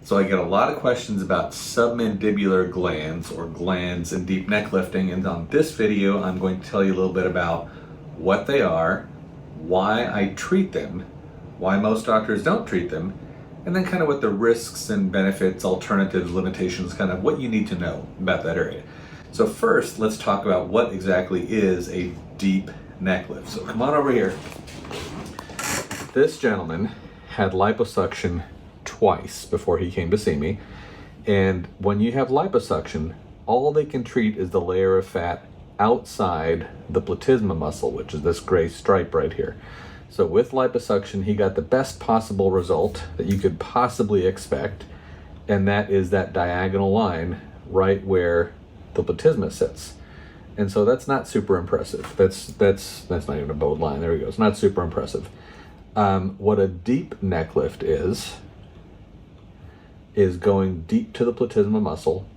So I get a lot of questions about submandibular glands or glands and deep neck lifting, and on this video I'm going to tell you a little bit about what they are, why I treat them, why most doctors don't treat them, and then kind of what the risks and benefits, alternatives, limitations, kind of what you need to know about that area. So first, let's talk about what exactly is a deep neck lift. So come on over here. This gentleman had liposuction twice before he came to see me, and when you have liposuction, all they can treat is the layer of fat outside the platysma muscle, which is this gray stripe right here. So with liposuction, he got the best possible result that you could possibly expect, and that is that diagonal line right where the platysma sits. And so that's not super impressive. That's not even a bowed line. There we go. It's not super impressive. What a deep neck lift is going deep to the platysma muscle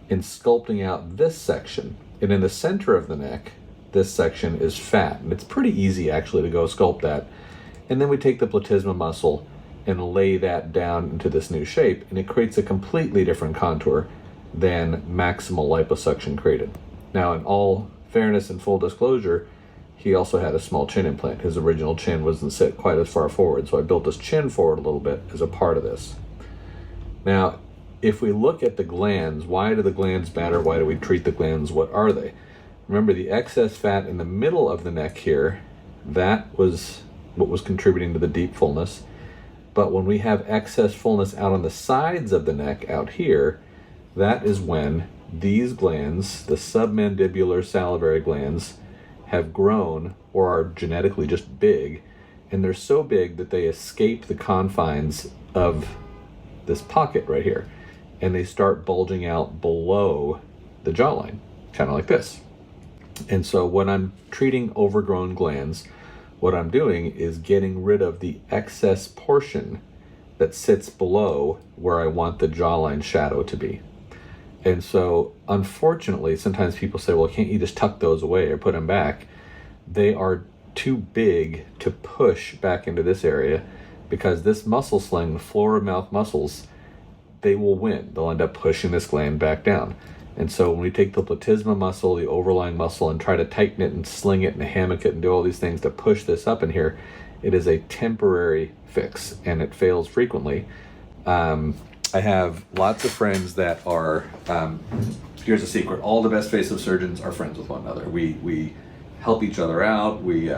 and sculpting out this section. And in the center of the neck, this section is fat. And it's pretty easy actually to go sculpt that. And then we take the platysma muscle and lay that down into this new shape, and it creates a completely different contour than maximal liposuction created. Now, in all fairness and full disclosure, he also had a small chin implant. His original chin wasn't set quite as far forward, so I built his chin forward a little bit as a part of this. Now, if we look at the glands, why do the glands matter? Why do we treat the glands? What are they? Remember, the excess fat in the middle of the neck here, that was what was contributing to the deep fullness. But when we have excess fullness out on the sides of the neck out here, that is when these glands, the submandibular salivary glands, have grown or are genetically just big, and they're so big that they escape the confines of this pocket right here, and they start bulging out below the jawline, kind of like this. And so when I'm treating overgrown glands, what I'm doing is getting rid of the excess portion that sits below where I want the jawline shadow to be. And so unfortunately, sometimes people say, well, can't you just tuck those away or put them back? They are too big to push back into this area, because this muscle sling, the floor of mouth muscles, they will win. They'll end up pushing this gland back down. And so when we take the platysma muscle, the overlying muscle, and try to tighten it and sling it and hammock it and do all these things to push this up in here, it is a temporary fix, and it fails frequently. I have lots of friends that are, here's a secret, all the best facelift surgeons are friends with one another. We help each other out, we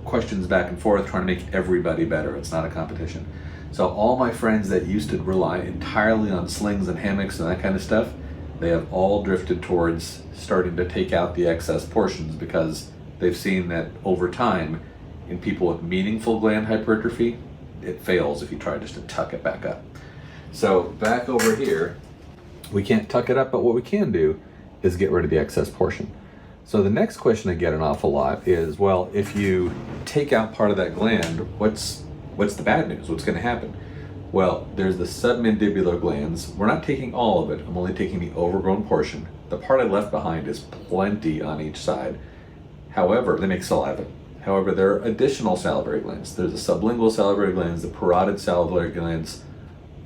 questions back and forth, trying to make everybody better. It's not a competition. So all my friends that used to rely entirely on slings and hammocks and that kind of stuff, they have all drifted towards starting to take out the excess portions, because they've seen that over time, in people with meaningful gland hypertrophy, it fails if you try just to tuck it back up. So back over here, we can't tuck it up, but what we can do is get rid of the excess portion. So the next question I get an awful lot is, well, if you take out part of that gland, what's the bad news? What's going to happen? Well, there's the submandibular glands. We're not taking all of it. I'm only taking the overgrown portion. The part I left behind is plenty on each side. However, they make saliva. However, there are additional salivary glands. There's the sublingual salivary glands, the parotid salivary glands,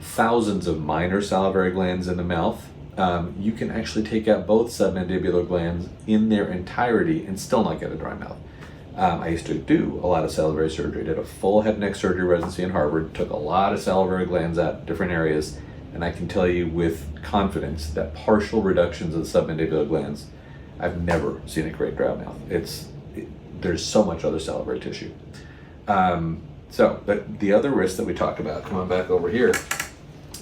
thousands of minor salivary glands in the mouth. You can actually take out both submandibular glands in their entirety and still not get a dry mouth. I used to do a lot of salivary surgery. I did a full head and neck surgery residency in Harvard, took a lot of salivary glands out in different areas, and I can tell you with confidence that partial reductions of the submandibular glands, I've never seen a great dry mouth. There's so much other salivary tissue. But the other risk that we talk about, come on back over here,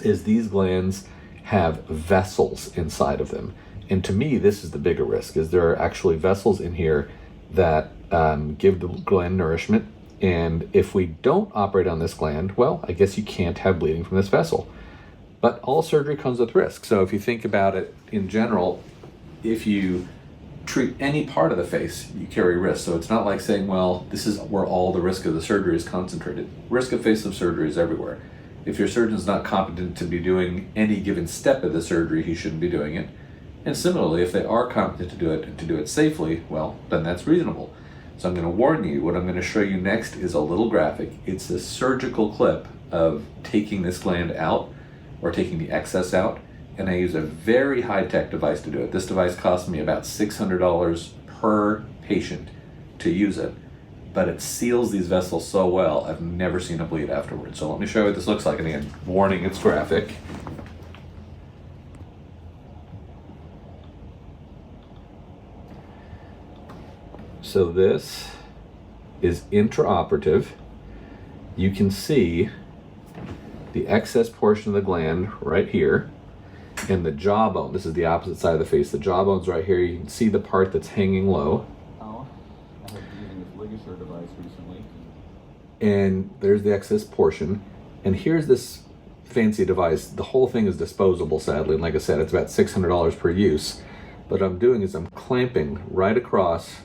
is these glands have vessels inside of them. And to me, this is the bigger risk, is there are actually vessels in here that give the gland nourishment. And if we don't operate on this gland, well, I guess you can't have bleeding from this vessel. But all surgery comes with risk. So if you think about it in general, if you treat any part of the face, you carry risk. So it's not like saying, well, this is where all the risk of the surgery is concentrated. Risk of facelift surgery is everywhere. If your surgeon's not competent to be doing any given step of the surgery, he shouldn't be doing it. And similarly, if they are competent to do it and to do it safely, well, then that's reasonable. So I'm going to warn you, what I'm going to show you next is a little graphic. It's a surgical clip of taking this gland out. or taking the excess out. And I use a very high-tech device to do it. This device cost me about $600 per patient to use it, but it seals these vessels so well, I've never seen a bleed afterwards. So let me show you what this looks like. And again, warning, it's graphic. So this is intraoperative. You can see the excess portion of the gland right here, and the jawbone. This is the opposite side of the face. The jawbone's right here. You can see the part that's hanging low. Oh, I have been using this ligature device recently. And there's the excess portion. And here's this fancy device. The whole thing is disposable, sadly. And like I said, it's about $600 per use. But what I'm doing is I'm clamping right across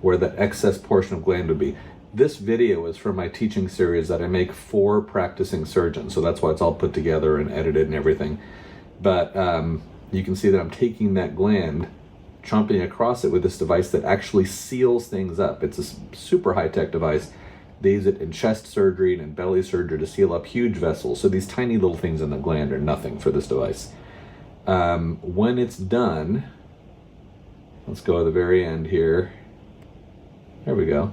where the excess portion of gland would be. This video is from my teaching series that I make for practicing surgeons. So that's why it's all put together and edited and everything. But you can see that I'm taking that gland, chomping across it with this device that actually seals things up. It's a super high-tech device. They use it in chest surgery and in belly surgery to seal up huge vessels. So these tiny little things in the gland are nothing for this device. When it's done, let's go to the very end here. There we go.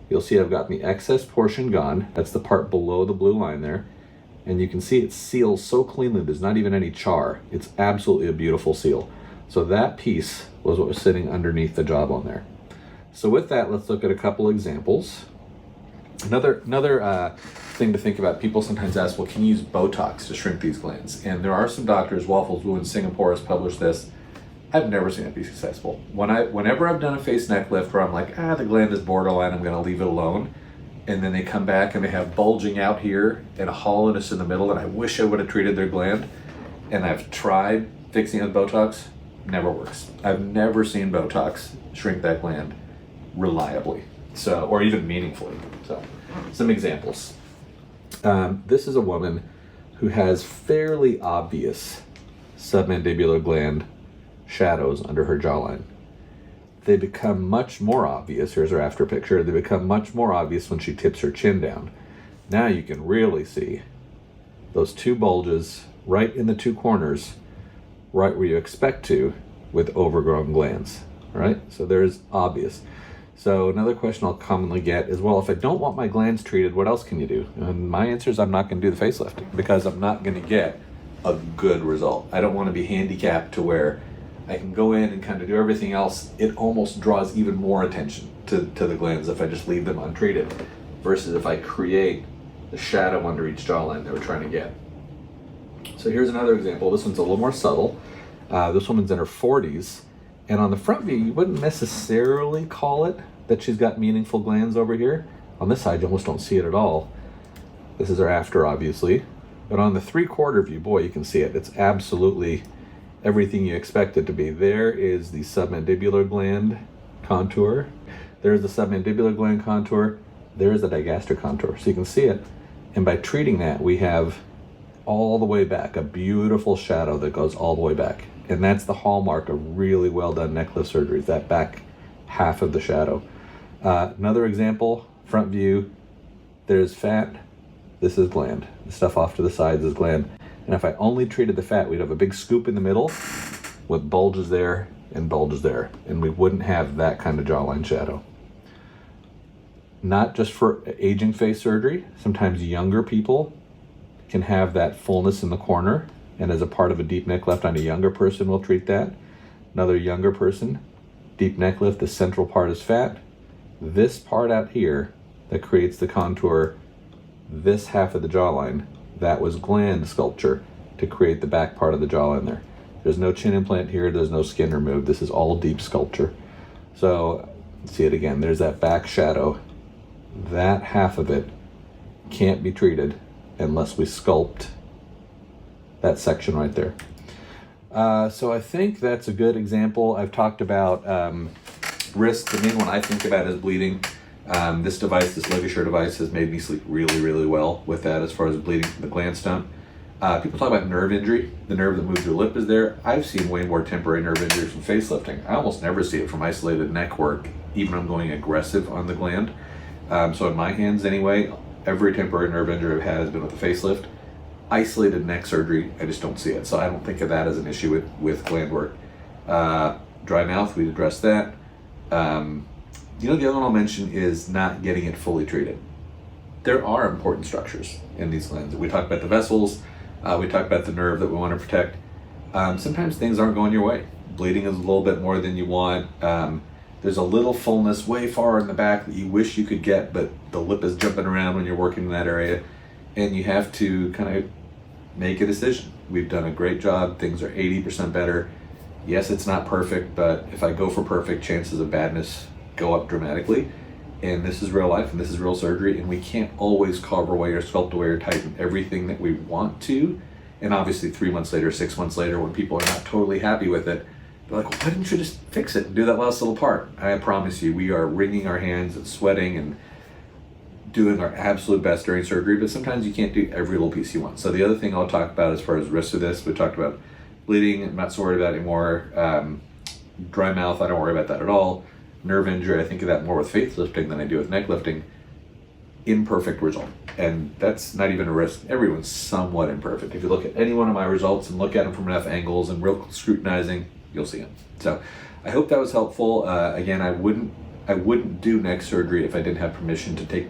You'll see I've got the excess portion gone. That's the part below the blue line there. And you can see it seals so cleanly, there's not even any char. It's absolutely a beautiful seal. So that piece was what was sitting underneath the jawbone there. So with that, let's look at a couple examples. Another thing to think about, people sometimes ask, well, can you use Botox to shrink these glands? And there are some doctors, Waffles Wu in Singapore has published this. I've never seen it be successful. Whenever I've done a face neck lift where I'm like, the gland is borderline, I'm gonna leave it alone, and then they come back and they have bulging out here and a hollowness in the middle, and I wish I would have treated their gland, and I've tried fixing it with Botox, never works. I've never seen Botox shrink that gland reliably, so, or even meaningfully. So, some examples. This is a woman who has fairly obvious submandibular gland shadows under her jawline. They become much more obvious. Here's her after picture. They become much more obvious when she tips her chin down. Now you can really see those two bulges right in the two corners, right where you expect to with overgrown glands, right? So there's obvious. So another question I'll commonly get is, well, if I don't want my glands treated, what else can you do? And my answer is I'm not going to do the facelift because I'm not going to get a good result. I don't want to be handicapped to where I can go in and kind of do everything else. It almost draws even more attention to the glands if I just leave them untreated versus if I create the shadow under each jawline that we're trying to get. So here's another example. This one's a little more subtle. This woman's in her 40s, and on the front view, you wouldn't necessarily call it that she's got meaningful glands over here. On this side, you almost don't see it at all. This is her after, obviously. But on the 3/4 view, boy, you can see it. It's absolutely everything you expect it to be. There is the submandibular gland contour. There's the submandibular gland contour. There's the digastric contour. So you can see it. And by treating that, we have all the way back, a beautiful shadow that goes all the way back. And that's the hallmark of really well done neck lift surgery, that back half of the shadow. Another example, front view, there's fat. This is gland. The stuff off to the sides is gland. And if I only treated the fat, we'd have a big scoop in the middle with bulges there and bulges there. And we wouldn't have that kind of jawline shadow. Not just for aging face surgery. Sometimes younger people can have that fullness in the corner. And as a part of a deep neck lift on a younger person, we'll treat that. Another younger person, deep neck lift, the central part is fat. This part out here that creates the contour, this half of the jawline, that was gland sculpture to create the back part of the jawline there. There's no chin implant here, there's no skin removed. This is all deep sculpture. So, see it again, there's that back shadow. That half of it can't be treated unless we sculpt that section right there. So I think that's a good example. I've talked about risk. The main one I think about is bleeding. This device, this ligature device, has made me sleep really, really well with that as far as bleeding from the gland stump. People talk about nerve injury. The nerve that moves your lip is there. I've seen way more temporary nerve injuries from facelifting. I almost never see it from isolated neck work, even when I'm going aggressive on the gland. So in my hands anyway, every temporary nerve injury I've had has been with a facelift. isolated neck surgery, I just don't see it. So I don't think of that as an issue with gland work. Dry mouth, we addressed that. The other one I'll mention is not getting it fully treated. There are important structures in these glands. We talked about the vessels, we talked about the nerve that we want to protect. Sometimes things aren't going your way. Bleeding is a little bit more than you want. There's a little fullness way far in the back that you wish you could get, but the lip is jumping around when you're working in that area, and you have to kind of make a decision. We've done a great job. Things are 80% better. Yes, it's not perfect, but if I go for perfect, chances of badness go up dramatically. And this is real life, and this is real surgery, and we can't always carve away or sculpt away or tighten everything that we want to. And obviously 3 months later, 6 months later, when people are not totally happy with it, they're like, well, why didn't you just fix it and do that last little part? I promise you, we are wringing our hands and sweating and doing our absolute best during surgery, but sometimes you can't do every little piece you want. So the other thing I'll talk about as far as risks of this, we talked about bleeding, I'm not so worried about it anymore. Dry mouth, I don't worry about that at all. Nerve injury, I think of that more with face lifting than I do with neck lifting. Imperfect result. And that's not even a risk. Everyone's somewhat imperfect. If you look at any one of my results and look at them from enough angles and real scrutinizing, you'll see them. So I hope that was helpful. Again, I wouldn't do neck surgery if I didn't have permission to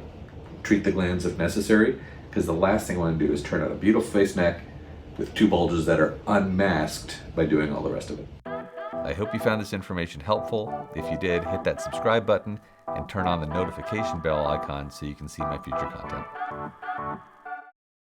treat the glands if necessary, because the last thing I want to do is turn out a beautiful face neck with 2 bulges that are unmasked by doing all the rest of it. I hope you found this information helpful. If you did, hit that subscribe button and turn on the notification bell icon so you can see my future content.